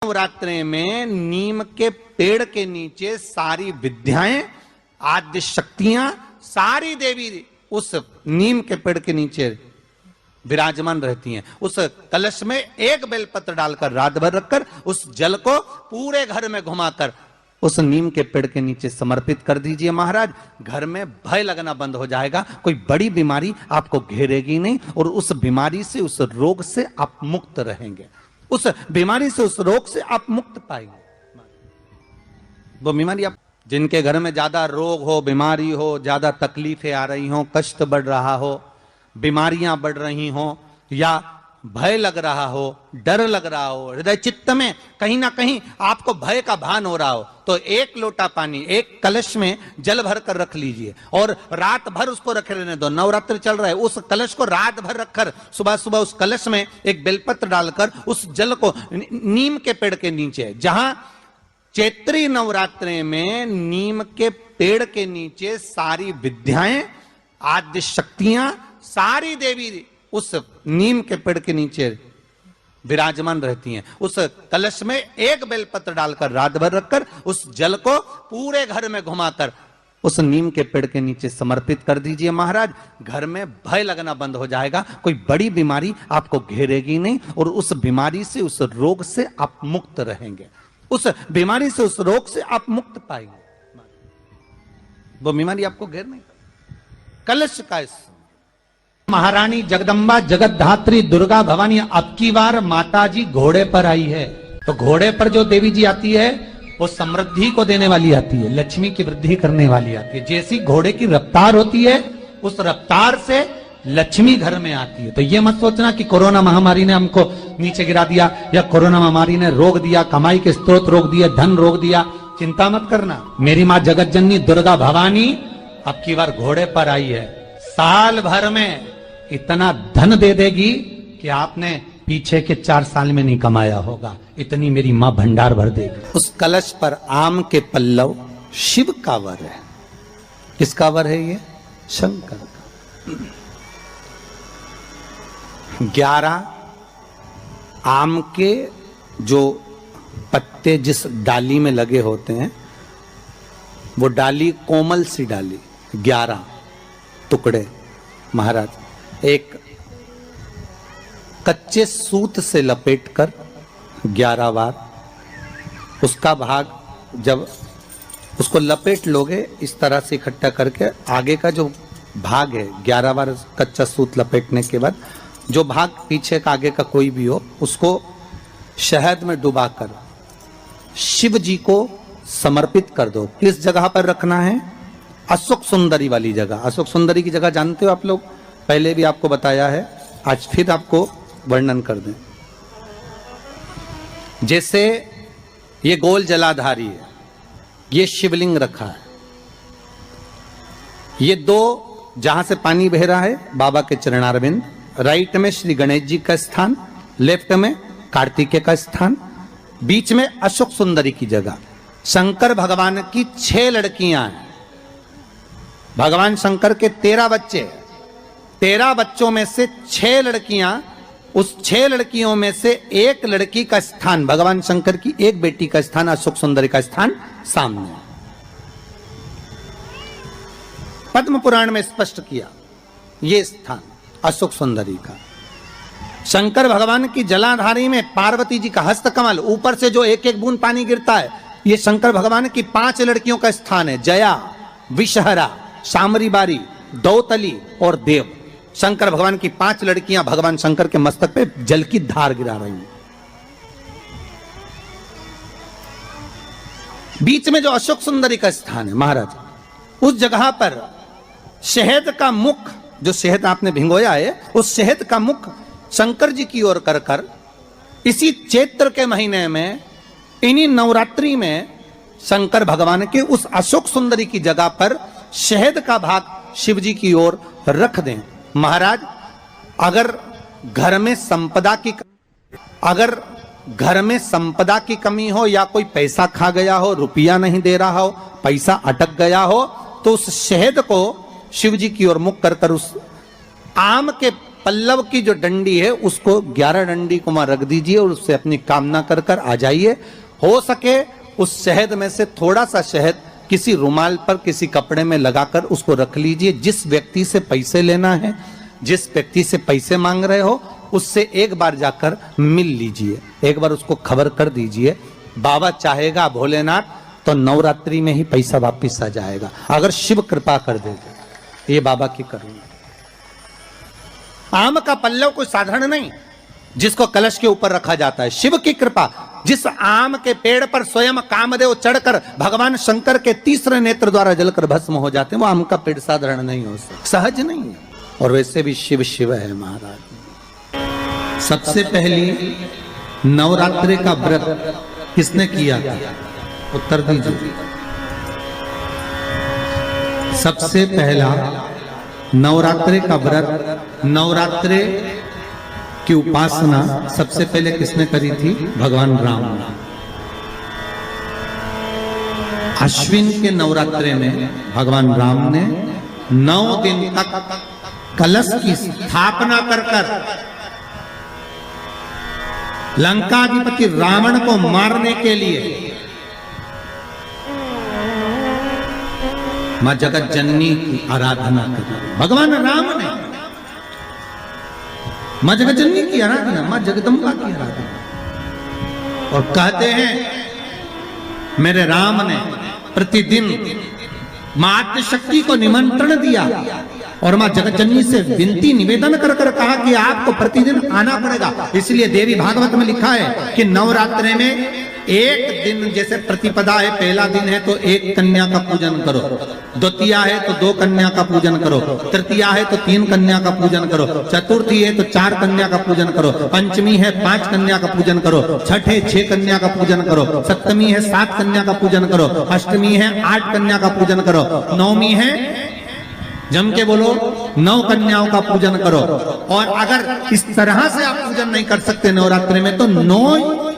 नवरात्रि में नीम के पेड़ के नीचे सारी विद्याएं, आद्य शक्तियां, सारी देवी उस नीम के पेड़ के नीचे विराजमान रहती हैं। उस कलश में एक बेलपत्र डालकर रात भर रखकर उस जल को पूरे घर में घुमाकर उस नीम के पेड़ के नीचे समर्पित कर दीजिए महाराज। घर में भय लगना बंद हो जाएगा, कोई बड़ी बीमारी आपको घेरेगी नहीं और उस बीमारी से, उस रोग से आप मुक्त रहेंगे। उस बीमारी से, उस रोग से आप मुक्त पाएंगे। वो बीमारी आप जिनके घर में ज्यादा रोग हो, बीमारी हो, ज्यादा तकलीफें आ रही हो, कष्ट बढ़ रहा हो, बीमारियां बढ़ रही हो, या भय लग रहा हो, डर लग रहा हो, हृदय चित्त में कहीं ना कहीं आपको भय का भान हो रहा हो, तो एक लोटा पानी, एक कलश में जल भर कर रख लीजिए और रात भर उसको रखे रहने दो। नवरात्र चल रहा है, उस कलश को रात भर रखकर सुबह सुबह उस कलश में एक बेलपत्र डालकर उस जल को नीम के पेड़ के नीचे, जहां चैत्री नवरात्रि में नीम के पेड़ के नीचे सारी विद्याएं, आद्य शक्तियां, सारी देवी उस नीम के पेड़ के नीचे विराजमान रहती हैं। उस कलश में एक बेलपत्र डालकर रात भर रखकर उस जल को पूरे घर में घुमाकर उस नीम के पेड़ के नीचे समर्पित कर दीजिए महाराज। घर में भय लगना बंद हो जाएगा, कोई बड़ी बीमारी आपको घेरेगी नहीं और उस बीमारी से, उस रोग से आप मुक्त रहेंगे। उस बीमारी से, उस रोग से आप मुक्त पाएंगे। वो बीमारी आपको घेर नहीं। कलश का महारानी जगदम्बा जगतधात्री दुर्गा भवानी अब की बार माताजी घोड़े पर आई है। तो घोड़े पर जो देवी जी आती है वो समृद्धि को देने वाली आती है, लक्ष्मी की वृद्धि करने वाली आती है। जैसी घोड़े की रफ्तार होती है उस रफ्तार से लक्ष्मी घर में आती है। तो ये मत सोचना कि कोरोना महामारी ने हमको नीचे गिरा दिया या कोरोना महामारी ने रोक दिया, कमाई के स्रोत रोक दिया, धन रोक दिया। चिंता मत करना, मेरी माँ जगत जननी दुर्गा भवानी अब की बार घोड़े पर आई है। साल भर में इतना धन दे देगी कि आपने पीछे के 4 साल में नहीं कमाया होगा, इतनी मेरी मां भंडार भर देगी। उस कलश पर आम के पल्लव शिव का वर है। किसका वर है ये? शंकर का। 11 आम के जो पत्ते जिस डाली में लगे होते हैं, वो डाली कोमल सी डाली, 11 टुकड़े महाराज एक कच्चे सूत से लपेटकर 11 बार उसका भाग, जब उसको लपेट लोगे इस तरह से इकट्ठा करके, आगे का जो भाग है 11 बार कच्चा सूत लपेटने के बाद जो भाग पीछे का, आगे का कोई भी हो, उसको शहद में डुबाकर शिव जी को समर्पित कर दो। किस जगह पर रखना है? अशोक सुंदरी वाली जगह। अशोक सुंदरी की जगह जानते हो आप लोग, पहले भी आपको बताया है, आज फिर आपको वर्णन कर दें। जैसे ये गोल जलाधारी है, ये शिवलिंग रखा है, ये 2 जहां से पानी बह रहा है बाबा के चरणारविंद, राइट में श्री गणेश जी का स्थान, लेफ्ट में कार्तिकेय का स्थान, बीच में अशोक सुंदरी की जगह। शंकर भगवान की 6 लड़कियां हैं। भगवान शंकर के 13 बच्चे, 13 बच्चों में से 6 लड़कियां, उस 6 लड़कियों में से एक लड़की का स्थान, भगवान शंकर की एक बेटी का स्थान, अशोक सुंदरी का स्थान सामने पद्म पुराण में स्पष्ट किया। ये स्थान अशोक सुंदरी का। शंकर भगवान की जलाधारी में पार्वती जी का हस्त कमल, ऊपर से जो एक एक बूंद पानी गिरता है, ये शंकर भगवान की 5 लड़कियों का स्थान है। जया, विषहरा, शामरी बारी, दौतली और देव। शंकर भगवान की 5 लड़कियां भगवान शंकर के मस्तक पे जल की धार गिरा रही हैं। बीच में जो अशोक सुंदरी का स्थान है महाराज, उस जगह पर शहद का मुख, जो शहद आपने भिंगोया है, उस शहद का मुख शंकर जी की ओर कर कर इसी चैत्र के महीने में, इन्हीं नवरात्रि में शंकर भगवान के उस अशोक सुंदरी की जगह पर शहद का भाग शिव जी की ओर रख दें। महाराज अगर घर में संपदा की कमी हो, या कोई पैसा खा गया हो, रुपया नहीं दे रहा हो, पैसा अटक गया हो, तो उस शहद को शिव जी की ओर मुख कर कर उस आम के पल्लव की जो डंडी है उसको 11 डंडी को वहां रख दीजिए और उससे अपनी कामना कर कर आ जाइए। हो सके उस शहद में से थोड़ा सा शहद किसी रुमाल पर किसी कपड़े में लगाकर उसको रख लीजिए। जिस व्यक्ति से पैसे लेना है, जिस व्यक्ति से पैसे मांग रहे हो, उससे एक बार जाकर मिल लीजिए, एक बार उसको खबर कर दीजिए। बाबा चाहेगा भोलेनाथ तो नवरात्रि में ही पैसा वापिस आ जाएगा, अगर शिव कृपा कर देगा। ये बाबा की करुणा। आम का पल्लव कोई साधारण नहीं जिसको कलश के ऊपर रखा जाता है, शिव की कृपा। जिस आम के पेड़ पर स्वयं कामदेव चढ़कर भगवान शंकर के तीसरे नेत्र द्वारा जलकर भस्म हो जाते हैं, वो आम का पेड़ साधारण नहीं हो सकता, सहज नहीं है। और वैसे भी शिव शिव है महाराज। सबसे पहली नवरात्रि का व्रत किसने किया था? उत्तर दीजिए। सबसे पहला नवरात्रि का व्रत, नवरात्रि की उपासना सबसे पहले किसने करी थी? भगवान राम ने। अश्विन के नवरात्रि में भगवान राम ने 9 दिन तक कलश की स्थापना कर लंकाधिपति रावण को मारने के लिए मां जगत जननी की आराधना करी। भगवान राम ने मां जगत जननी की आराधना, मां जगदम्बा की आराधना। और कहते हैं मेरे राम ने प्रतिदिन मां आद्यशक्ति को निमंत्रण दिया और मां जगत जननी से विनती निवेदन कर कर कहा कि आपको प्रतिदिन आना पड़ेगा। इसलिए देवी भागवत में लिखा है कि नवरात्रि में एक दिन, जैसे प्रतिपदा है, पहला दिन है तो एक कन्या का पूजन करो, द्वितीया है तो 2 कन्या का पूजन करो, तृतीया है तो 3 कन्या का पूजन करो, चतुर्थी है तो 4 कन्या का पूजन करो, पंचमी है 5 कन्या का पूजन करो, छठ है 6 कन्या का पूजन करो, सप्तमी है 7 कन्या का पूजन करो, अष्टमी है 8 कन्या का पूजन करो, नवमी है, जम के बोलो, 9 कन्याओं का पूजन करो। और अगर इस तरह से आप पूजन नहीं कर सकते नवरात्रि में तो 9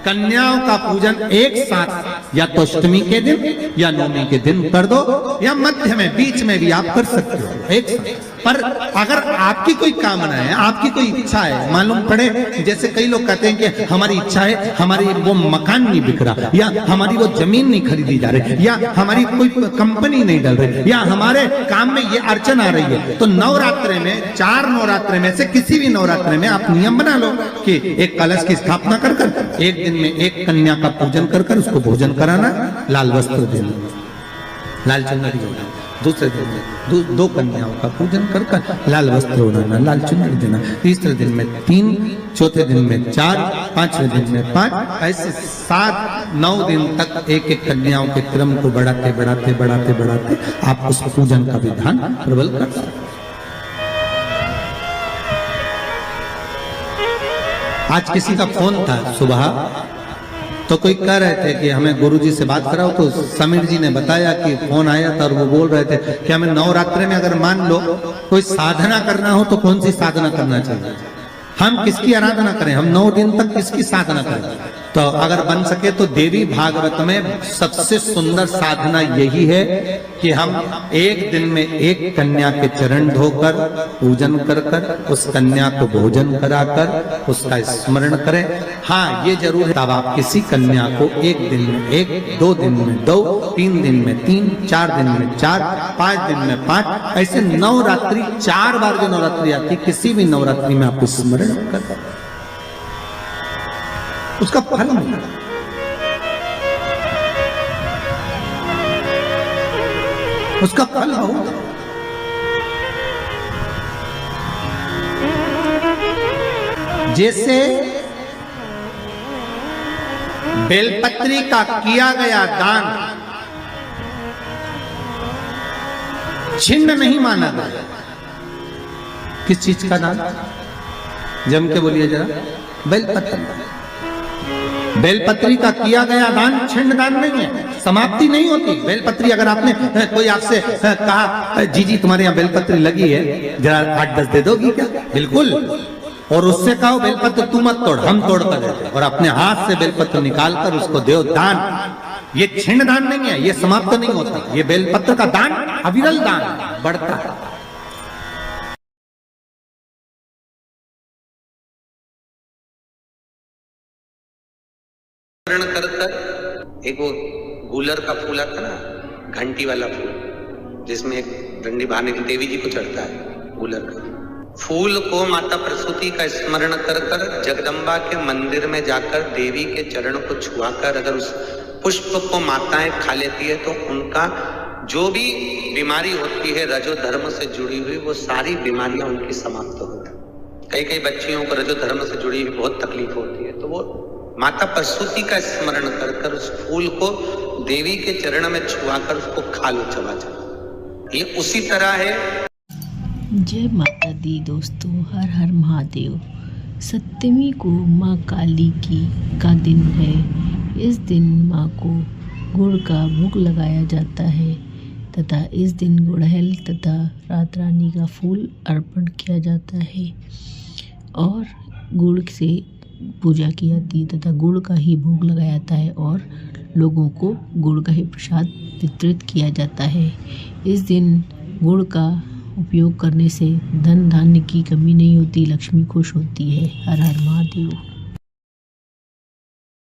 कन्याओं का पूजन एक साथ या तो अष्टमी के दिन या नवमी के दिन कर दो, या मध्य में बीच में भी आप कर सकते हो एक साथ। पर अगर आपकी कोई कामना है, आपकी कोई इच्छा है, मालूम पड़े, जैसे कई लोग कहते हैं कि हमारी इच्छा है, हमारी वो मकान नहीं बिक रहा, या हमारी वो जमीन नहीं खरीदी जा रही, या हमारी कोई कंपनी नहीं डल रही, या हमारे काम में ये अड़चन आ रही है, तो नवरात्रि में 4 नवरात्रि में से किसी भी नवरात्रि में आप नियम बना लो कि एक कलश की स्थापना कर कर एक दिन में एक कन्या का पूजन कर कर उसको भोजन कराना, लाल वस्त्र देना, लाल चुनरी देना, दूसरे दिन में 2 कन्याओं का पूजन कर कर लाल वस्त्र ओढ़ाना, लाल चुनरी देना, तीसरे दिन में 3, चौथे दिन में 4, 5वें दिन में 5, ऐसे 7-9 दिन तक एक एक कन्याओं के क्रम को बढ़ाते बढ़ाते बढ़ाते बढ़ाते आप उस पूजन का विधान प्रबल कर सकते। आज किसी का फोन था सुबह, तो कोई कह रहे थे कि हमें गुरुजी से बात कराओ, तो समीर जी ने बताया कि फोन आया था और वो बोल रहे थे कि हमें नवरात्रि में अगर मान लो कोई साधना करना हो तो कौन सी साधना करना चाहिए, हम किसकी आराधना करें, हम 9 दिन तक किसकी साधना करें। तो अगर बन सके तो देवी भागवत में सबसे सुंदर साधना यही है कि हम एक दिन में एक कन्या के चरण धोकर पूजन कर कर उस कन्या को भोजन कराकर उसका स्मरण करें। हाँ, ये जरूर है, तब आप किसी कन्या को एक दिन में 1, 2 दिन में 2, 3 दिन में 3, 4 दिन में 4, 5 दिन में 5, ऐसे नवरात्रि 4 बार जो नवरात्रि आती, किसी भी नवरात्रि में आप स्मरण कर उसका फल मिला। उसका फल होगा। जैसे बेलपत्री का किया गया दान छिन्न नहीं माना गया। किस चीज का दान? जम के बोलिए जरा। बेलपत्री। बेलपत्री का किया गया दान छिन्न दान नहीं है, समाप्ति नहीं होती। बेलपत्री अगर आपने कोई आपसे कहा जी तुम्हारे यहाँ बेलपत्री लगी है, जरा 8-10 दे दोगी क्या? बिल्कुल। और उससे कहो बेलपत्र तू मत तोड़, हम तोड़ कर देते, और अपने हाथ से बेलपत्र निकाल कर उसको दो दान। ये छिन्न दान नहीं है, ये समाप्त नहीं होता। ये बेलपत्र का दान अविरल दान बढ़ता है। स्मरण कर कर एक वो गूलर का फूल आता ना, घंटी वाला फूल, जिसमें एक डंडी बांधने की देवी जी को चढ़ता है, गूलर का फूल को माता प्रसूति का स्मरण कर कर जगदम्बा के मंदिर में जाकर देवी के चरण को छुआकर अगर उस पुष्प को माताएं खा लेती है तो उनका जो भी बीमारी होती है रजो धर्म से जुड़ी हुई, वो सारी बीमारियां उनकी समाप्त होती है। कई कई बच्चियों को रजो धर्म से जुड़ी हुई बहुत तकलीफ होती है, तो वो माता प्रसूति का स्मरण कर कर उस फूल को देवी के चरण में छुआकर उसको खा लो, चबा चबा। ये उसी तरह है। जय माता दी दोस्तों, हर हर महादेव। सप्तमी को माँ काली का दिन है। इस दिन माँ को गुड़ का भोग लगाया जाता है तथा इस दिन गुड़हल तथा रात रानी का फूल अर्पण किया जाता है और गुड़ से पूजा की जाती है तथा गुड़ का ही भोग लगाया जाता है और लोगों को गुड़ का ही प्रसाद वितरित किया जाता है। इस दिन गुड़ का उपयोग करने से धन धान्य की कमी नहीं होती, लक्ष्मी खुश होती है। हर हर महादेव।